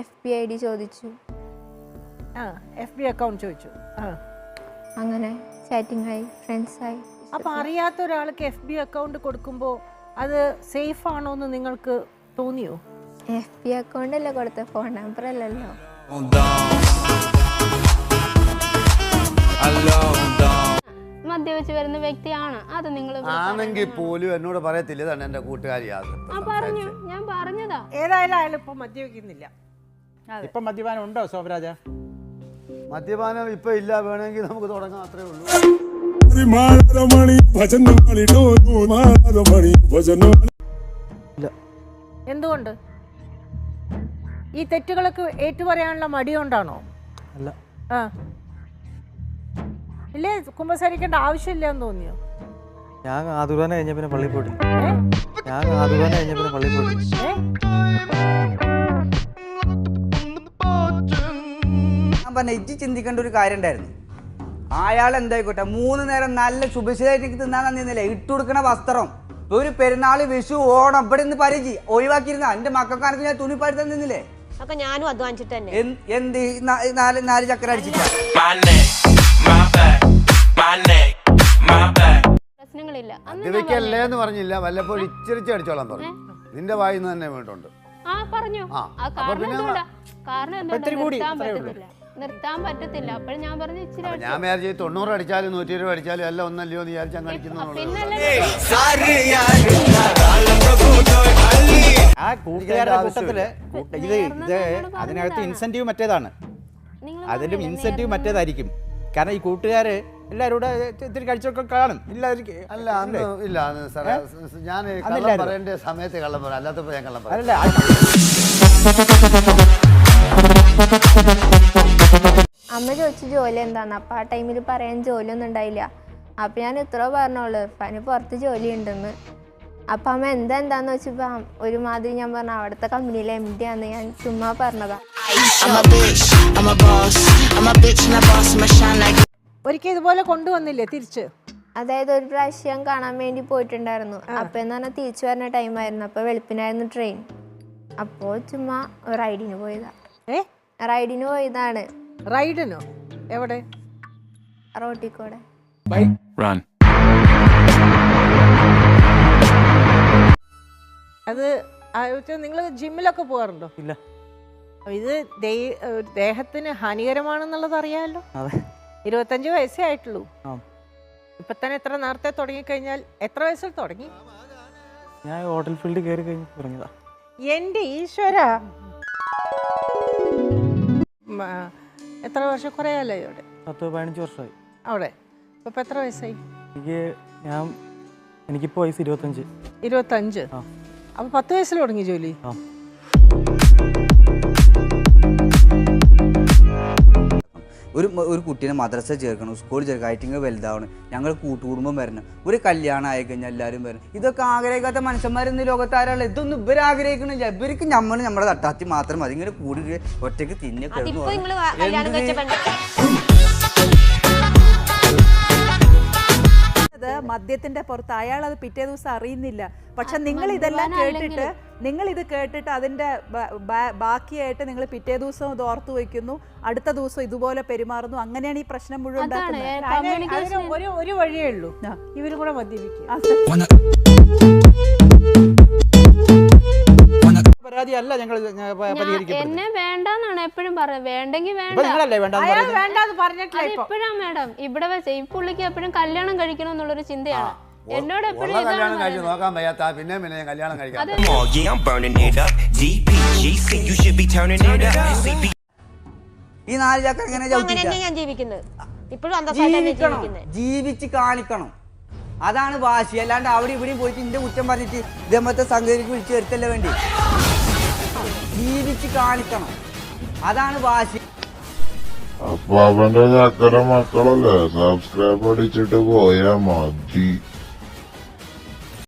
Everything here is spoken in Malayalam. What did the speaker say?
FB ID ചോദിച്ചു. FB അക്കൗണ്ട് ചോദിച്ചു. അങ്ങനെ ചാറ്റിംഗ് ആയി, ഫ്രണ്ട്സ് ആയി. അപ്പോൾ അറിയാത്ത ഒരാൾക്ക് FB അക്കൗണ്ട് കൊടുക്കുമ്പോൾ അത് സേഫ് ആണോ എന്ന് നിങ്ങൾക്ക് തോന്നിയോ? FB അക്കൗണ്ട് അല്ലേ കൊടുത്ത, ഫോൺ നമ്പർ അല്ലല്ലോ. മദ്യപിച്ച് വരുന്ന വ്യക്തിയാണ് അത്. നിങ്ങൾ ആണെങ്കിൽ പോലും എന്നോട് പറയത്തില്ല, തന്നെ എന്റെ കൂട്ടുകാരിയാണ്. പറഞ്ഞു, ഞാൻ പറഞ്ഞതാ. ഏതായാലും അയാൾ ഇപ്പൊ മദ്യപിക്കുന്നില്ല. ഇപ്പൊ മദ്യപാനം ഉണ്ടോ ശോഭരാജ? മദ്യപാനം ഇപ്പൊ ഇല്ല, വേണമെങ്കിൽ നമുക്ക് തുടങ്ങാം, അത്രേ ഉള്ളൂ. എന്തുകൊണ്ട്? ഈ തെറ്റുകളൊക്കെ ഏറ്റുപറയാനുള്ള മടി കൊണ്ടാണോ? അല്ല. ഇല്ലേ, കുമ്പസാരിക്കേണ്ട ആവശ്യമില്ല എന്ന് തോന്നിയോ? ഞാൻ ആതുരാന കഴിഞ്ഞ പിന്നെ പള്ളി പോയി. ഞാൻ പറഞ്ഞ ഇജ്ജ് ചിന്തിക്കേണ്ട ഒരു കാര്യം ഉണ്ടായിരുന്നു. അയാൾ എന്തായിക്കോട്ടെ 3 നേരം നല്ല ശുഭശീലായിട്ട് തിന്നാൻ തന്നിരുന്നില്ലേ? ഇട്ടുകൊടുക്കണ വസ്ത്രം, ഒരു പെരുന്നാള്, വിഷു, ഓണം ഇവിടെ നിന്ന് പരിചി ഒഴിവാക്കിയിരുന്ന എന്റെ മക്കൾക്കാർക്ക് ഞാൻ തുണിപ്പാടി തന്നിരുന്നില്ലേ? ഞാനും അധ്വാനിച്ചിട്ട് തന്നെ. എന്ത് 4 ചക്ര അടിച്ചിട്ടാ? പ്രശ്നങ്ങളില്ല. മദ്യപിക്കല്ലേ എന്ന് പറഞ്ഞില്ല, വല്ലപ്പോഴും ഇച്ചിരിച്ച് അടിച്ചോളാൻ പറഞ്ഞു. നിന്റെ വായിന്ന് തന്നെ വേണ്ടുണ്ട്. പറഞ്ഞു. നിർത്താൻ പറ്റത്തില്ല. അപ്പോൾ ഞാൻ പറഞ്ഞു ഇച്ചിരി. ഞാൻ വിചാരിച്ചു 90 അടിച്ചാലും 120 അടിച്ചാലും എല്ലാം ഒന്നല്ലയോ എന്ന് വിചാരിച്ചാൽ കളിക്കുന്നു. ആ കൂട്ടുകാരുടെ കൂട്ടത്തില് അതിനകത്ത് ഇൻസെന്റീവ് മറ്റേതാണ്. അതിലും ഇൻസെന്റീവ് മറ്റേതായിരിക്കും. കാരണം ഈ കൂട്ടുകാര് എല്ലാവരും കൂടെ ഇത്തിരി കഴിച്ചൊക്കെ കാണും. അല്ല, അന്ന് ഇല്ല. ഞാൻ പറയേണ്ട സമയത്ത് കള്ളം പറയാം, അല്ലാത്തപ്പോ ഞാൻ കള്ളം പറയാം. അമ്മ ചോദിച്ചു ജോലി എന്താന്ന്. അപ്പൊ ആ ടൈമിൽ പറയാൻ ജോലിയൊന്നും ഉണ്ടായില്ല. അപ്പൊ ഞാൻ ഇത്ര പറഞ്ഞോളൂ, ഇർഫാന് പുറത്ത് ജോലി ഉണ്ടെന്ന്. അപ്പൊ അമ്മ എന്താന്ന് വെച്ചപ്പോ ഒരുമാതിരി ഞാൻ പറഞ്ഞു അവിടുത്തെ കമ്പനിയിലെ MD ആന്ന് ഞാൻ ചുമ്മാ പറഞ്ഞതാ. ഒരിക്കൽ ഇതുപോലെ കൊണ്ടുവന്നില്ലേ തിരിച്ച്? അതായത് ഒരു പ്രാവശ്യം കാണാൻ വേണ്ടി പോയിട്ടുണ്ടായിരുന്നു. അപ്പൊ എന്ന് പറഞ്ഞാൽ തിരിച്ചു വരുന്ന ടൈമായിരുന്നു. അപ്പൊ വെളുപ്പിനായിരുന്നു ട്രെയിൻ. അപ്പോൾ ചുമ്മാ റൈഡിന് പോയതാ. റൈഡിന് പോയതാണ്. റൈഡിനോ? എവിടെ? റോട്ടിക്കൂടെ. അത് നിങ്ങൾ ജിമ്മിലൊക്കെ പോകാറുണ്ടോ? ഇല്ല. ഇത് ദേഹത്തിന് ഹാനികരമാണെന്നുള്ളത് അറിയാമല്ലോ. 25 വയസ്സേ ആയിട്ടുള്ളൂ. ഇപ്പൊ തന്നെ എത്ര നേരത്തെ തുടങ്ങിക്കഴിഞ്ഞാൽ എത്ര വയസ്സിൽ തുടങ്ങി? ഞാൻ ഹോട്ടൽ ഫീൽഡ് കയറി കഴിഞ്ഞ് തുടങ്ങിയതാ. എന്റെ ഈശ്വര, എത്ര വർഷം? കുറേ അല്ലേ അവിടെ? 10-15 വർഷമായി അവിടെ. ഇപ്പൊ എത്ര വയസ്സായി? എനിക്കിപ്പോ വയസ്സ് 25. 25. അപ്പൊ 10 വയസ്സിൽ തുടങ്ങി ജോലി? ഒരു കുട്ടീനെ മദ്രസ ചേർക്കണം, സ്കൂളിൽ ചേർക്കണം, ഐറ്റിങ് വലുതാവണം, ഞങ്ങൾ കൂട്ടുകുടുംബം വരണം, ഒരു കല്യാണം ആയി കഴിഞ്ഞാൽ എല്ലാവരും വരണം. ഇതൊക്കെ ആഗ്രഹിക്കാത്ത മനുഷ്യന്മാരൊന്നും ലോകത്താരാളെ. ഇതൊന്നും ഇവർ ആഗ്രഹിക്കണില്ല. ഇവർക്ക് നമ്മുടെ തട്ടാത്തി മാത്രം മതി. ഇങ്ങനെ കൂടി ഒറ്റയ്ക്ക് തിന്നെ മദ്യത്തിന്റെ പുറത്ത് അയാൾ അത് പിറ്റേ ദിവസം അറിയുന്നില്ല. പക്ഷെ നിങ്ങൾ ഇതെല്ലാം കേട്ടിട്ട് ഇത് കേട്ടിട്ട് അതിന്റെ ബാക്കിയായിട്ട് നിങ്ങൾ പിറ്റേ ദിവസം ഇത് ഓർത്തു വയ്ക്കുന്നു, അടുത്ത ദിവസം ഇതുപോലെ പെരുമാറുന്നു. അങ്ങനെയാണ് ഈ പ്രശ്നം മുഴുവൻ ഉണ്ടാക്കുന്നത്. ഒരു വഴിയേ ഉള്ളൂ, ഇവരും കൂടെ മദ്യപിക്കുക. പരാതിയല്ല ഞങ്ങൾ പരിഹരിക്കുന്നത്. എന്നെ വേണ്ടെന്നാണ് എപ്പോഴും പറയുന്നത്. വേണ്ടെങ്കിൽ വേണ്ട. മേഡം ഇവിടെ വെച്ച് ഈ പുള്ളിക്ക് എപ്പോഴും കല്യാണം കഴിക്കണം എന്നുള്ളൊരു ചിന്തയാണ്. എന്നോട് എപ്പോഴും കല്യാണം കഴിച്ച് നോക്കാൻ വയ്യാത്ത പിന്നെ കല്യാണം കഴിക്കാം. ഈ 4 ചക്ര എങ്ങനെ ഞാൻ ജീവിക്കുന്നത് ഇപ്പോഴും ജീവിച്ച് കാണിക്കണം. അതാണ് വാശി. അല്ലാണ്ട് അവിടെ ഇവിടെയും പോയിട്ട് ഇന്റെ കുറ്റം പറഞ്ഞിട്ട് ഇതേമത്തെ സംഗതിക്ക് വിളിച്ചു വരുത്തല്ലേ വേണ്ടി. ജീവിച്ച് കാണിക്കണം, അതാണ് വാശി. അപ്പൊ അവന്റെ ചക്കര മക്കളല്ലേ, സബ്സ്ക്രൈബ് അടിച്ചിട്ട് പോയാ മതി.